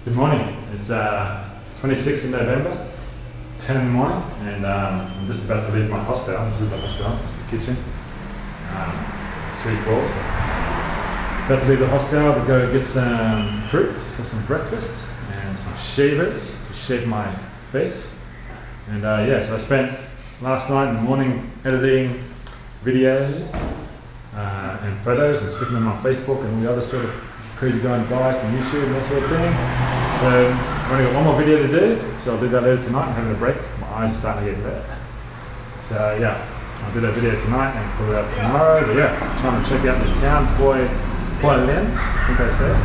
Good morning. It's 26th of November, 10 in the morning, and I'm just about to leave my hostel. This is the hostel, it's the kitchen. 3 floors. About to leave the hostel to go get some fruits for some breakfast and some shavers to shave my face. And yeah, so I spent last night and the morning editing videos and photos and sticking them on Facebook and all the other sort of crazy guy on bike and YouTube and that sort of thing. So I've only got one more video to do, so I'll do that later tonight. I'm having a break, my eyes are starting to get red. So yeah, I'll do that video tonight and put it out tomorrow. But yeah, I'm trying to check out this town, Hualien, I think I said.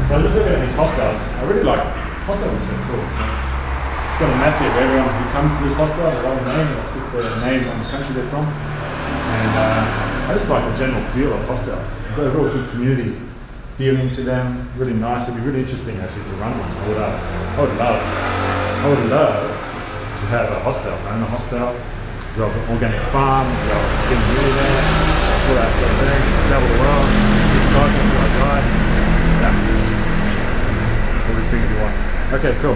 But I'm just looking at these hostels. I really like hostels, are so cool. It's got a map here of everyone who comes to this hostel, they write a name, and I stick their name on the country they're from. And I just like the general feel of hostels. They've got a real good community feeling to them, really nice. It'd be really interesting actually to run one. I would love to have a hostel, own a hostel, as well as an organic farm, as well as getting really there, all that sort of thing, travel the world, keep cycling, like ride. Yeah. All these things you want. Okay, cool.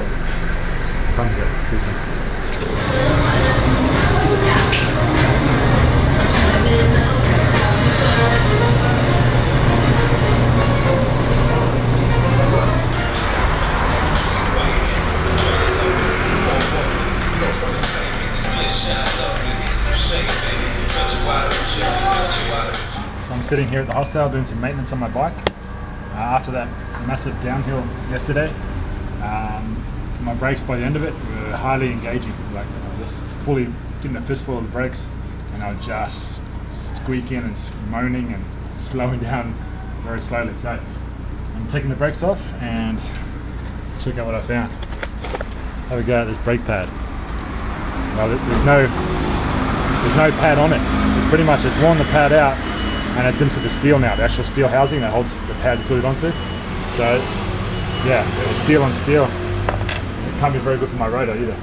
Time to go. See you soon. So I'm sitting here at the hostel doing some maintenance on my bike. After that massive downhill yesterday, my brakes by the end of it were highly engaging. Like I was just fully getting a fistful of the brakes, and I was just squeaking and moaning and slowing down very slowly. So I'm taking the brakes off and check out what I found. Have a go at this brake pad. Well, there's no pad on it. It's pretty much, it's worn the pad out and it's into the steel now, the actual steel housing that holds the pad to put it onto. So yeah, it was steel on steel. It can't be very good for my rotor either.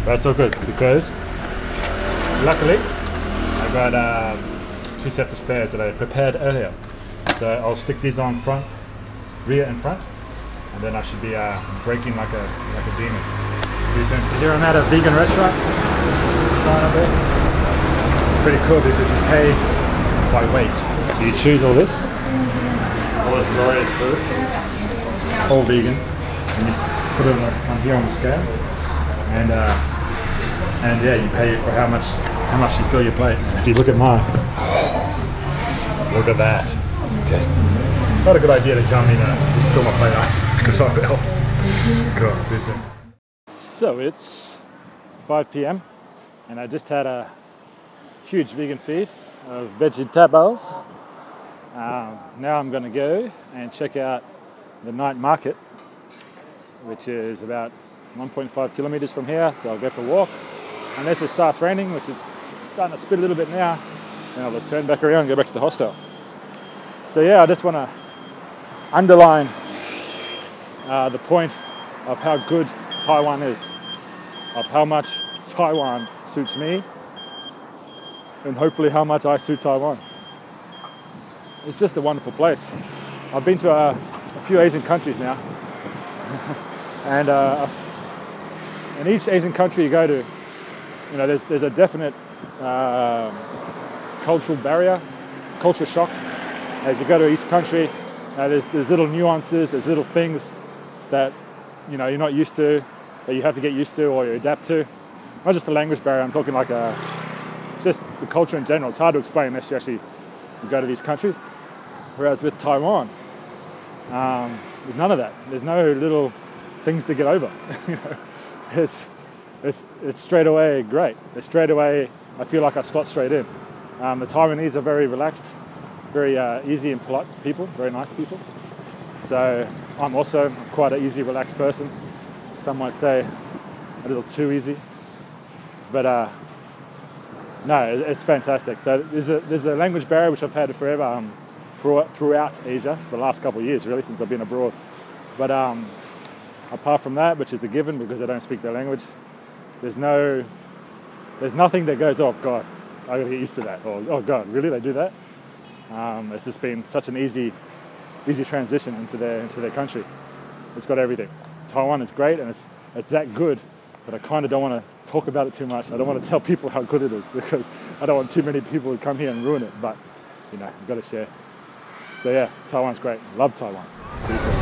But it's all good because luckily I got 2 sets of spares that I prepared earlier. So I'll stick these on front, rear and front, and then I should be braking like a demon. See you soon. Here I'm at a vegan restaurant. Sign up there. It's pretty cool because you pay by weight. So you choose all this glorious food, all vegan, and you put it on here on the scale, and yeah, you pay for how much you fill your plate. And if you look at mine, look at that. Just not a good idea to tell me to just fill my plate up because I will. Cool. See you soon. So it's 5 p.m. and I just had a huge vegan feed of vegetables. Now I'm going to go and check out the night market, which is about 1.5 kilometers from here. So I'll go for a walk. Unless it starts raining, which is starting to spit a little bit now, then I'll just turn back around and go back to the hostel. So yeah, I just want to underline the point of how good Taiwan is, of how much Taiwan suits me, and hopefully how much I suit Taiwan. It's just a wonderful place. I've been to a few Asian countries now, and in each Asian country you go to, you know, there's a definite cultural barrier, culture shock. As you go to each country, there's little nuances, there's little things that you're not used to, that you have to get used to or you adapt to. Not just the language barrier, I'm talking like just the culture in general. It's hard to explain unless you actually go to these countries. Whereas with Taiwan, there's none of that. There's no little things to get over. It's straight away great. It's straight away, I feel like I slot straight in. The Taiwanese are very relaxed, very easy and polite people, very nice people. So I'm also quite an easy, relaxed person. Some might say a little too easy, but no, it's fantastic. So there's a language barrier which I've had forever throughout Asia for the last couple of years, really, since I've been abroad. But apart from that, which is a given because I don't speak their language, there's nothing that goes, oh God, I gotta get used to that, or oh God, really, they do that? It's just been such an easy transition into their country. it's got everything. Taiwan is great, and it's that good, but I kind of don't want to talk about it too much. I don't want to tell people how good it is because I don't want too many people to come here and ruin it, but you know, you've got to share. So yeah, Taiwan's great. Love Taiwan. See you soon.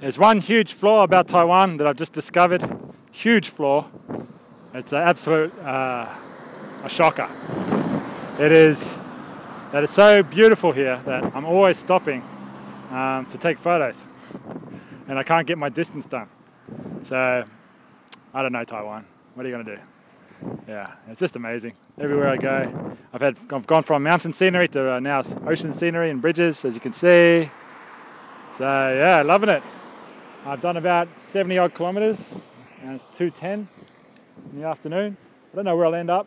There's one huge flaw about Taiwan that I've just discovered. Huge flaw. It's an absolute a shocker. It is that it's so beautiful here that I'm always stopping to take photos, and I can't get my distance done. So I don't know, Taiwan. What are you gonna do? Yeah, it's just amazing. Everywhere I go, I've gone from mountain scenery to now ocean scenery and bridges, as you can see. So yeah, loving it. I've done about 70 odd kilometers, and it's 2:10 in the afternoon. I don't know where I'll end up.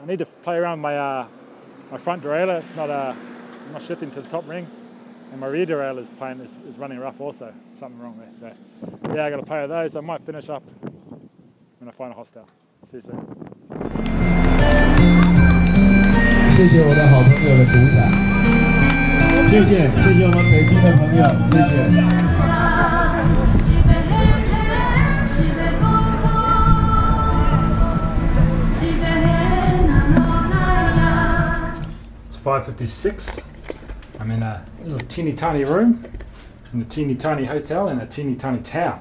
I need to play around with my front derailleur. It's not I'm not shifting to the top ring, and my rear derailleur is running rough also. Something wrong there. So yeah, I got to play with those. I might finish up when I find a hostel. See you soon. 谢谢我的好朋友的鼓掌，谢谢我们北京的朋友，谢谢。 It's 5:56. I'm in a little teeny tiny room in a teeny tiny hotel in a teeny tiny town.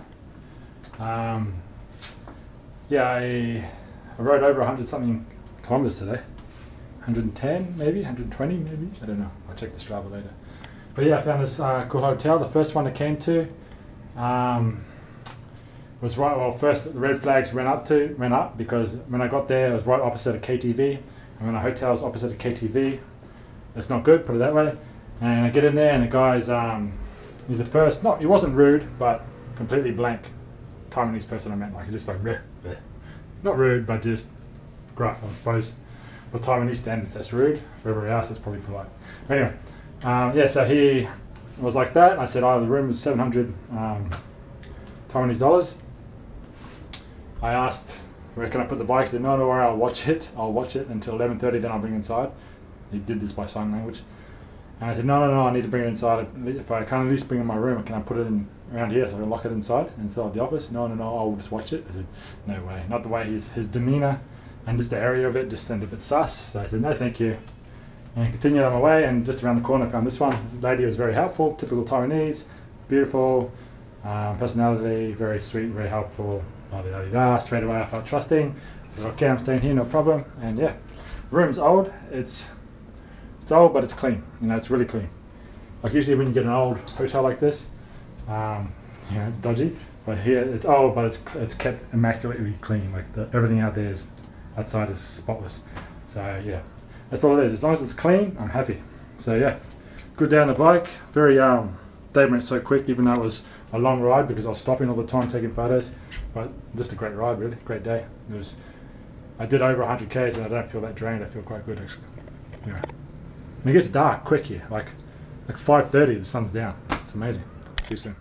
Yeah, I rode over 100 something kilometers today. 110 maybe, 120 maybe, I don't know. I'll check the Strava later. But yeah, I found this cool hotel. The first one I came to was right, well, first the red flags went up because when I got there it was right opposite of KTV, and when a hotel is opposite of KTV, it's not good, put it that way. And I get in there and the guy's he's the first, he wasn't rude, but completely blank Taiwanese person I met. Like, he's just like bleh, bleh. Not rude, but just gruff, I suppose. For Taiwanese standards, that's rude. For everybody else, that's probably polite. But anyway, yeah, so he was like that. I said, oh, the room is 700 Taiwanese dollars. I asked, where can I put the bikes? He said, no, don't worry, I'll watch it until 11:30, then I'll bring it inside. He did this by sign language. And I said, no, I need to bring it inside. If I can't at least bring it in my room, can I put it in around here so I can lock it inside the office? No, I'll just watch it. I said, no way. Not the way his demeanor and just the area of it just seemed a bit sus. So I said, no, thank you. And I continued on my way, and just around the corner I found this one. The lady was very helpful, typical Taiwanese, beautiful, personality, very sweet, very helpful. Straight away I felt trusting. I said, okay, I'm staying here, no problem. And yeah, room's old. It's old, but it's clean. You know, it's really clean. Like usually when you get an old hotel like this, you know, it's dodgy. But here it's old, but it's kept immaculately clean. Like everything outside is spotless. So yeah, that's all it is. As long as it's clean, I'm happy. So yeah, good day on the bike. Very day went so quick, even though it was a long ride because I was stopping all the time taking photos. But just a great ride, really. Great day. I did over 100 k's and I don't feel that drained. I feel quite good actually. Anyway, and it gets dark quick here. Like 5:30, the sun's down. It's amazing. See you soon.